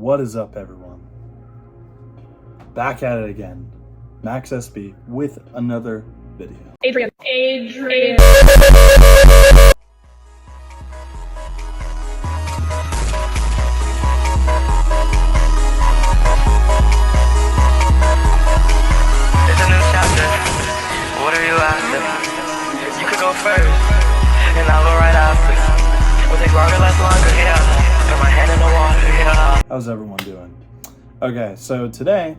What is up, everyone? Back at it again. Max SB with another video. Adrian. What are you after? You could go first, and I'll go right after. Will take longer, less longer, yeah. Put my hand in the water, yeah. How's everyone doing? Okay, so today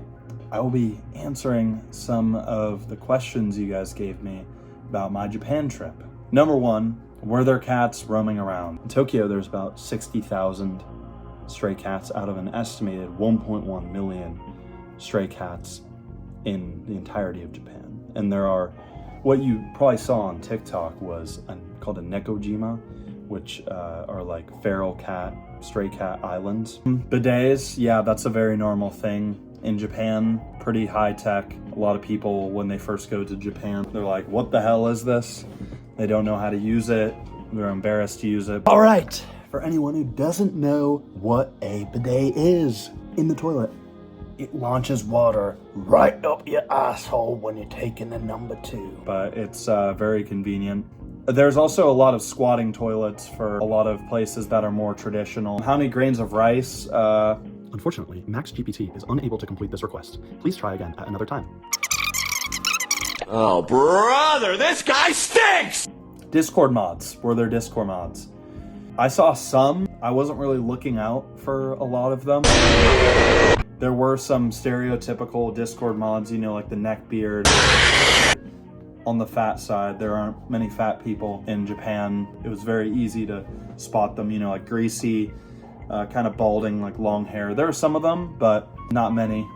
I will be answering some of the questions you guys gave me about my Japan trip. Number one, were there cats roaming around? In Tokyo, there's about 60,000 stray cats out of an estimated 1.1 million stray cats in the entirety of Japan. And there are, what you probably saw on TikTok was called a nekojima, which are like feral cat, stray cat islands. Bidets, yeah, that's a very normal thing in Japan, pretty high tech. A lot of people, when they first go to Japan, they're like, what the hell is this? They don't know how to use it. They're embarrassed to use it. All right, for anyone who doesn't know what a bidet is, in the toilet, it launches water right up your asshole when you're taking the number 2. But it's very convenient. There's also a lot of squatting toilets for a lot of places that are more traditional. How many grains of rice? Unfortunately, MaxGPT is unable to complete this request. Please try again at another time. Oh, brother, this guy stinks! Discord mods. Were there Discord mods? I saw some. I wasn't really looking out for a lot of them. There were some stereotypical Discord mods, you know, like the neck beard. On the fat side, there aren't many fat people in Japan. It was very easy to spot them, you know, like greasy, kind of balding, like long hair. There are some of them, but not many.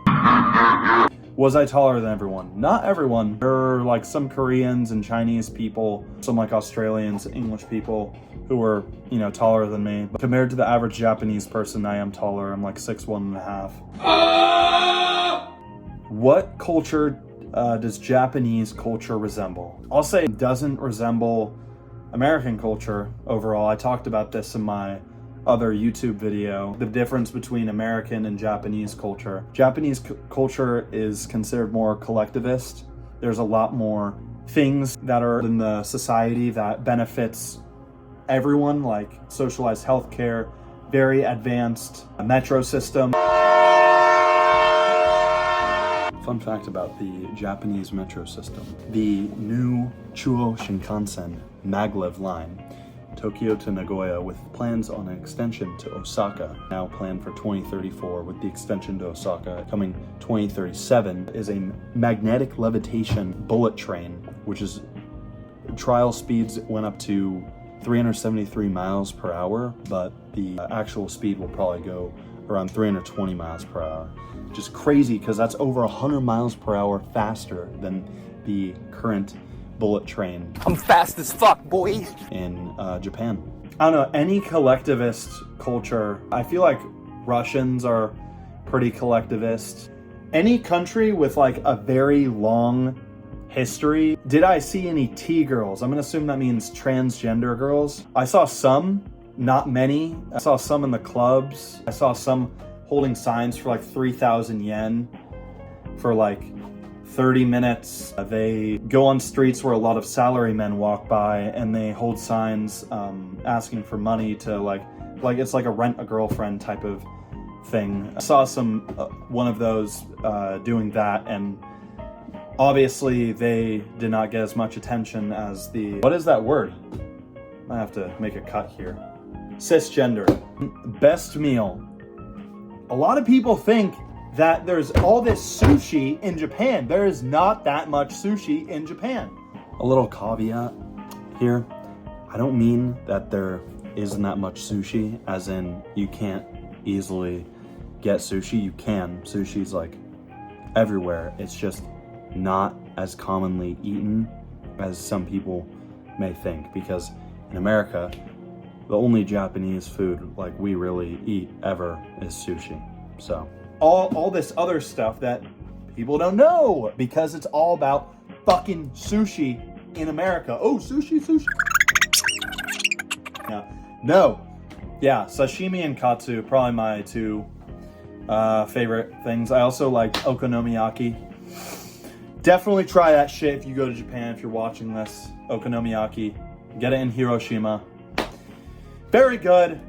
Was I taller than everyone? Not everyone. There are like some Koreans and Chinese people, some like Australians, English people who were, you know, taller than me. But compared to the average Japanese person, I am taller. I'm like 6'1.5". What culture does Japanese culture resemble? I'll say it doesn't resemble American culture overall. I talked about this in my other YouTube video, the difference between American and Japanese culture. Japanese culture is considered more collectivist. There's a lot more things that are in the society that benefits everyone, like socialized healthcare, very advanced metro system. Fun fact about the Japanese metro system. The new Chuo Shinkansen maglev line, Tokyo to Nagoya, with plans on an extension to Osaka, now planned for 2034, with the extension to Osaka coming 2037, is a magnetic levitation bullet train, which is trial speeds went up to 373 miles per hour, but the actual speed will probably go around 320 miles per hour, which is crazy because that's over 100 miles per hour faster than the current bullet train. I'm fast as fuck, boy. In Japan. I don't know, any collectivist culture, I feel like Russians are pretty collectivist. Any country with like a very long history. Did I see any T-girls? I'm gonna assume that means transgender girls. I saw some, not many. I saw some in the clubs. I saw some holding signs for like 3,000 yen for like 30 minutes. They go on streets where a lot of salarymen walk by and they hold signs asking for money to like it's like a rent a girlfriend type of thing. I saw some one of those doing that, and obviously they did not get as much attention as the, what is that word? I have to make a cut here. Cisgender. Best meal. A lot of people think that there's all this sushi in Japan. There is not that much sushi in Japan. A little caveat here. I don't mean that there isn't that much sushi, as in you can't easily get sushi. You can. Sushi's like everywhere. It's just not as commonly eaten as some people may think, because in America, the only Japanese food like we really eat ever is sushi. So all this other stuff that people don't know, because it's all about fucking sushi in America. Oh, sushi. No. Yeah, sashimi and katsu, probably my two favorite things. I also like okonomiyaki. Definitely try that shit if you go to Japan, if you're watching this. Okonomiyaki. Get it in Hiroshima. Very good.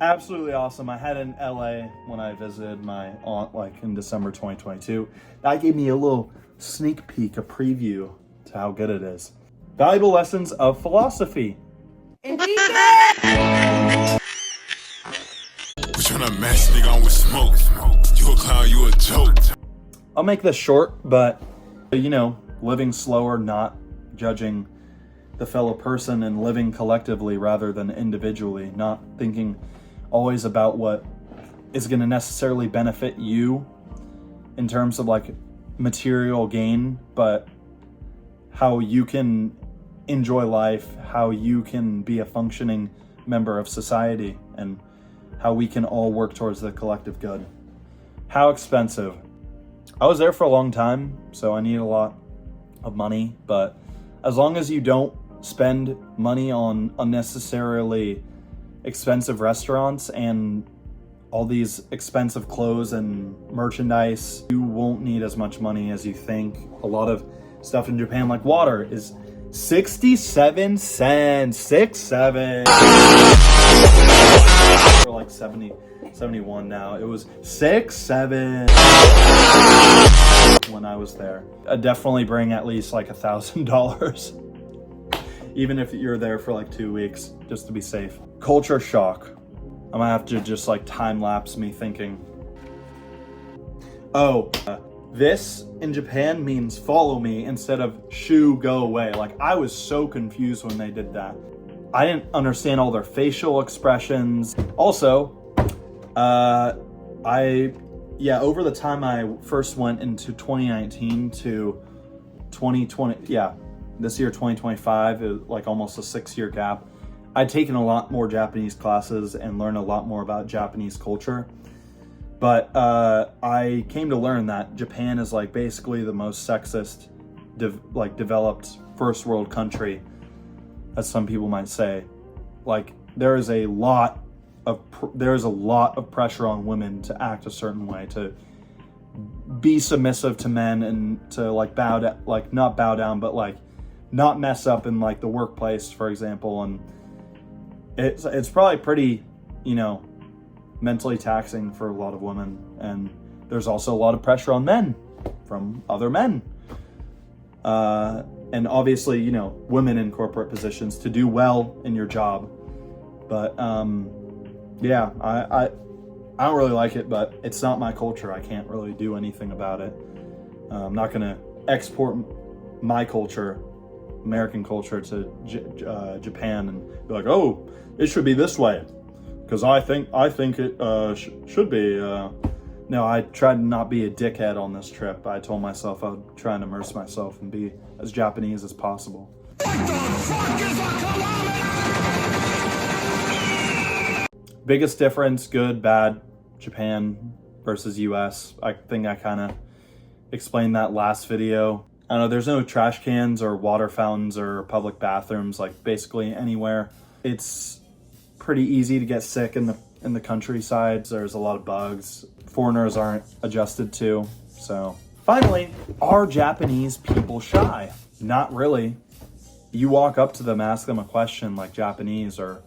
Absolutely awesome. I had it in LA when I visited my aunt like in December 2022. That gave me a little sneak peek, a preview to how good it is. Valuable lessons of philosophy. We're trying to mess nigga on with smoke. You a clown, you a joke. I'll make this short, but you know, living slower, not judging the fellow person and living collectively rather than individually, not thinking always about what is going to necessarily benefit you in terms of like material gain, but how you can enjoy life, how you can be a functioning member of society, and how we can all work towards the collective good. How expensive? I was there for a long time, so I need a lot of money, but as long as you don't spend money on unnecessarily expensive restaurants and all these expensive clothes and merchandise, you won't need as much money as you think. A lot of stuff in Japan, like water, is 67 cents. 67. Or like 71 now. It was 67 when I was there. I'd definitely bring at least like $1,000. Even if you're there for like 2 weeks, just to be safe. Culture shock. I'm gonna have to just like time lapse me thinking. This in Japan means follow me instead of shoo, go away. Like I was so confused when they did that. I didn't understand all their facial expressions. Also, over the time I first went into 2019 to 2020, this year 2025, it was like almost a 6-year gap. I'd taken a lot more Japanese classes and learned a lot more about Japanese culture. But I came to learn that Japan is like basically the most sexist, developed first world country, as some people might say. Like there is a lot of pressure on women to act a certain way, to be submissive to men, and to like not bow down, but like not mess up in like the workplace, for example. And it's probably pretty, mentally taxing for a lot of women. And there's also a lot of pressure on men from other men. And obviously, women in corporate positions to do well in your job. But I don't really like it, but it's not my culture. I can't really do anything about it. I'm not gonna export my culture, American culture, to Japan and be like, oh, it should be this way because I think it should be. No, I tried to not be a dickhead on this trip. I told myself I would try and immerse myself and be as Japanese as possible. What the fuck is a kilometer? Biggest difference, good, bad, Japan versus US. I think I kind of explained that last video. I don't know, there's no trash cans or water fountains or public bathrooms, like basically anywhere. It's pretty easy to get sick in the countryside. There's a lot of bugs foreigners aren't adjusted to. So finally, are Japanese people shy? Not really. You walk up to them, ask them a question like Japanese or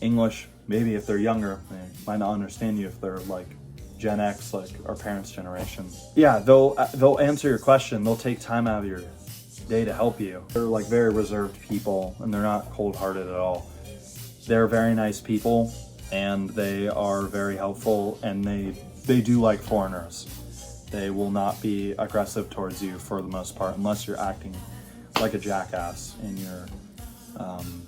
English, maybe if they're younger, they might not understand you if they're like Gen X, like our parents' generation. Yeah, they'll answer your question. They'll take time out of your day to help you. They're like very reserved people, and they're not cold-hearted at all. They're very nice people, and they are very helpful, and they do like foreigners. They will not be aggressive towards you for the most part, unless you're acting like a jackass and you're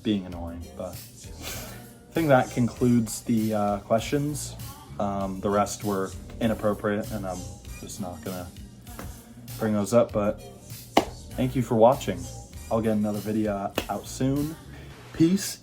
being annoying. But I think that concludes the questions. The rest were inappropriate, and I'm just not gonna bring those up, but thank you for watching. I'll get another video out soon. Peace